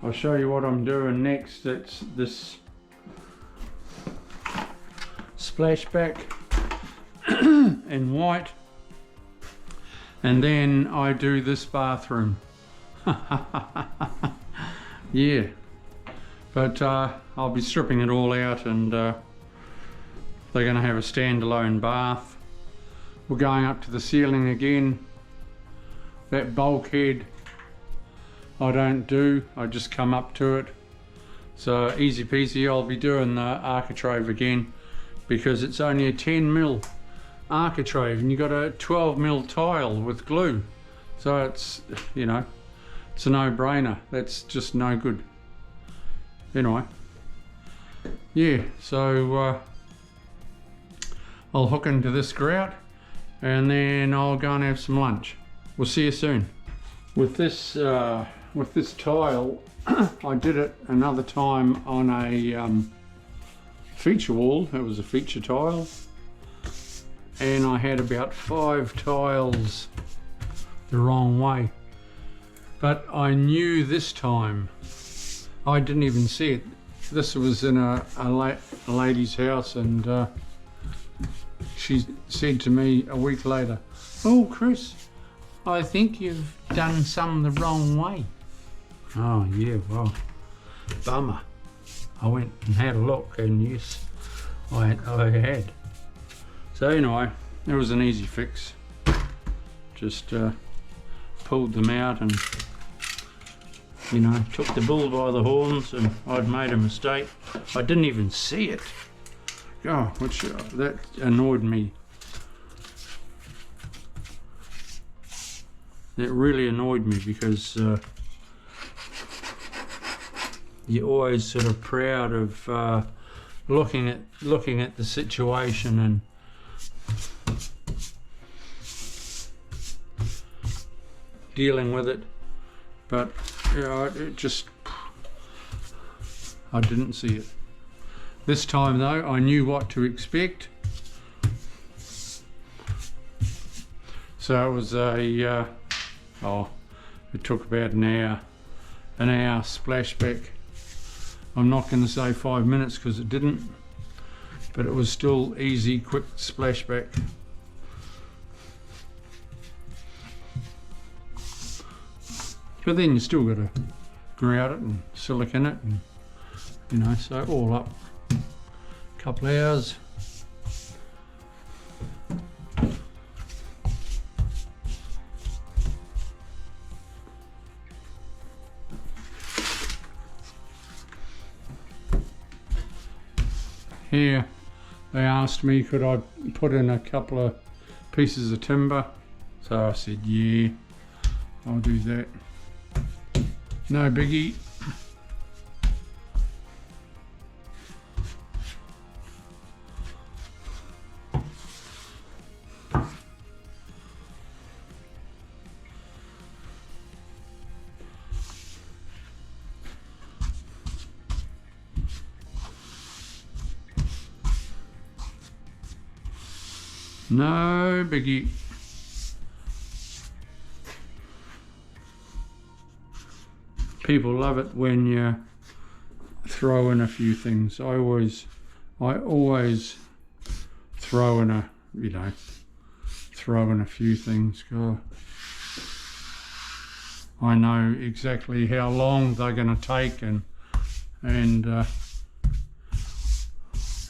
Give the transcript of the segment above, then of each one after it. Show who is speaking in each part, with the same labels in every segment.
Speaker 1: I'll show you what I'm doing next. It's this splashback in white, and then I do this bathroom. Yeah, but I'll be stripping it all out, and they're going to have a standalone bath. We're going up to the ceiling again. That bulkhead I don't do, I just come up to it. So easy peasy. I'll be doing the architrave again because it's only a 10mm architrave and you got a 12mm tile with glue. So it's, you know, it's a no-brainer. That's just no good. Anyway, yeah, so I'll hook into this grout and then I'll go and have some lunch. We'll see you soon. With this tile, I did it another time on a feature wall. It was a feature tile, and I had about 5 tiles the wrong way. But I knew this time, I didn't even see it. This was in a lady's house, and she said to me a week later, "Oh, Chris, I think you've done some the wrong way." Oh yeah, well, bummer. I went and had a look, and yes, I had. So anyway, it was an easy fix. Just pulled them out and, you know, took the bull by the horns, and I'd made a mistake. I didn't even see it. Oh, which that annoyed me. It really annoyed me because you're always sort of proud of looking at the situation and dealing with it, but you know, it just, I didn't see it. This time though, I knew what to expect. So it was a it took about an hour splashback. I'm not going to say 5 minutes because it didn't, but it was still easy, quick splashback. But then you still got to grout it and silicon it, and you know, so all up a couple of hours. Here they asked me could I put in a couple of pieces of timber, so I said yeah, I'll do that. No biggie. No biggie. People love it when you throw in a few things. I always throw in a, you know, throw in a few things. God, I know exactly how long they're going to take, and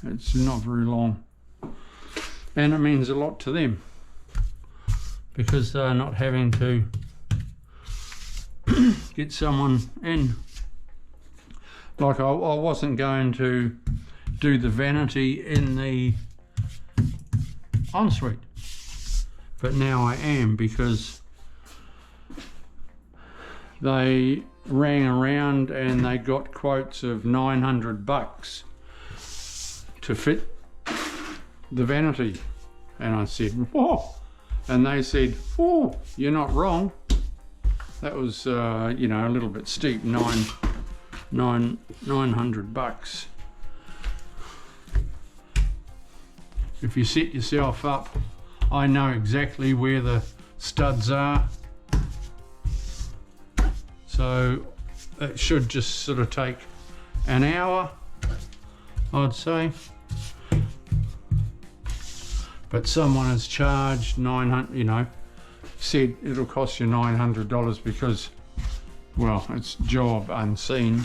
Speaker 1: it's not very long. And it means a lot to them because they're not having to get someone in. Like I wasn't going to do the vanity in the ensuite, but now I am, because they rang around and they got quotes of $900 to fit the vanity, and I said, whoa, and they said, oh, you're not wrong. That was you know, a little bit steep. $900. If you set yourself up, I know exactly where the studs are, so it should just sort of take an hour, I'd say. But someone has charged 900, you know, said it'll cost you $900 because, well, it's job unseen.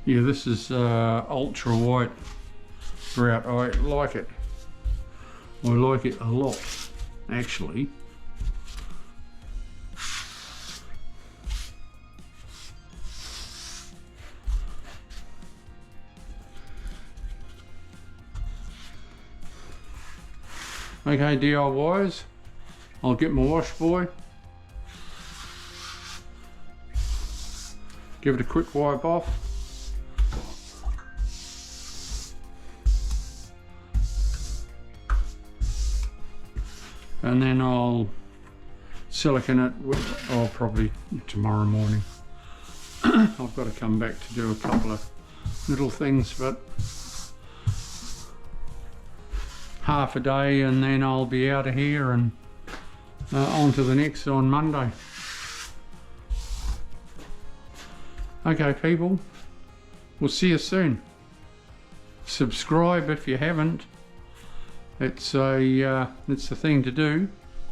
Speaker 1: Yeah, this is ultra white grout. I like it. I like it a lot, actually. Okay, DIYs, I'll get my wash boy, give it a quick wipe off. And then I'll silicone it with, oh, probably tomorrow morning. I've got to come back to do a couple of little things, but half a day and then I'll be out of here and on to the next on Monday. Okay people, we'll see you soon. Subscribe if you haven't. It's the thing to do,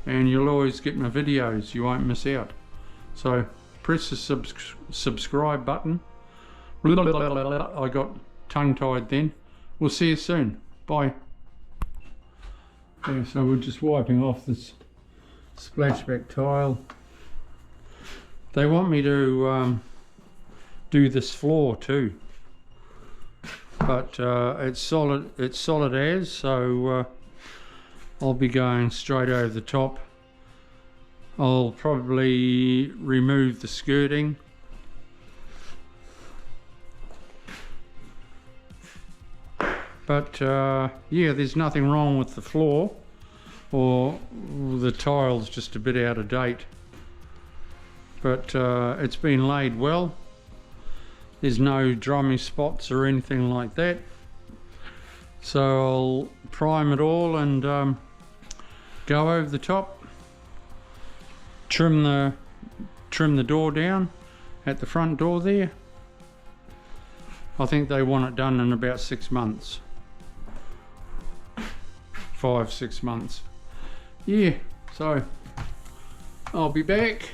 Speaker 1: and you'll always get my videos, you won't miss out. So press the subscribe button. I got tongue-tied then. We'll see you soon. Bye. Okay, so we're just wiping off this splashback tile. They want me to do this floor too, but it's solid as, so I'll be going straight over the top. I'll probably remove the skirting. But yeah, there's nothing wrong with the floor, or the tile's just a bit out of date. But it's been laid well. There's no drummy spots or anything like that. So I'll prime it all and go over the top. Trim the door down at the front door there. I think they want it done in about 6 months. 5-6 months. Yeah, so I'll be back.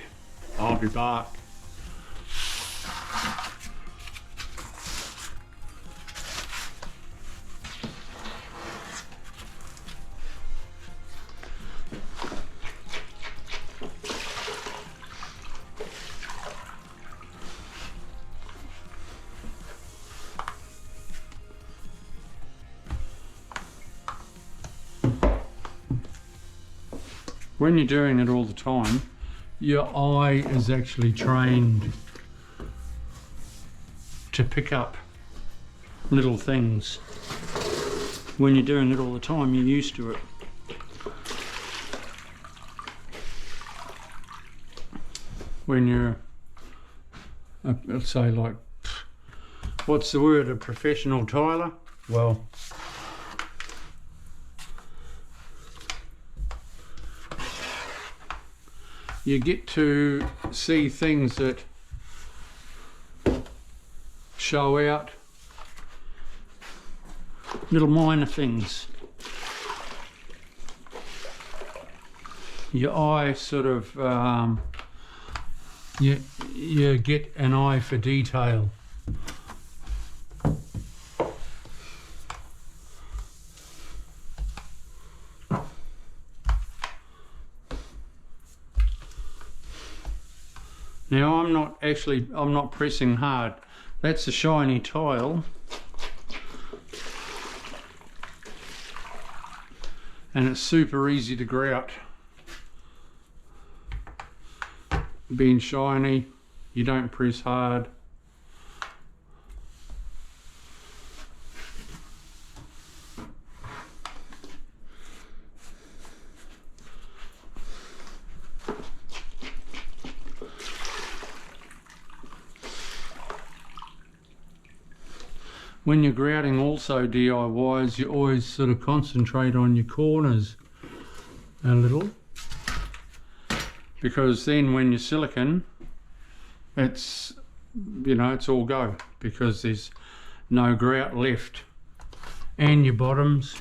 Speaker 1: When you're doing it all the time, your eye is actually trained to pick up little things. When you're doing it all the time, you're used to it. When you're, let's say, like, what's the word, a professional tiler? Well, you get to see things that show out, little minor things. Your eye sort of, you get an eye for detail. Now I'm not pressing hard. That's a shiny tile. And it's super easy to grout. Being shiny, you don't press hard. When you're grouting also DIYs, you always sort of concentrate on your corners a little, because then when you're silicone, it's, you know, it's all go, because there's no grout left. And your bottoms,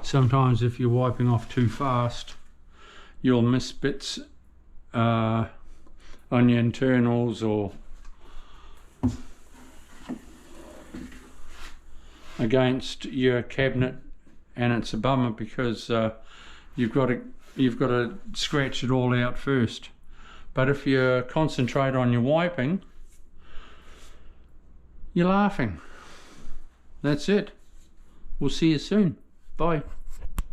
Speaker 1: sometimes if you're wiping off too fast, you'll miss bits on your internals or against your cabinet, and it's a bummer because you've got to scratch it all out first. But if you concentrate on your wiping, you're laughing. That's it. We'll see you soon. Bye.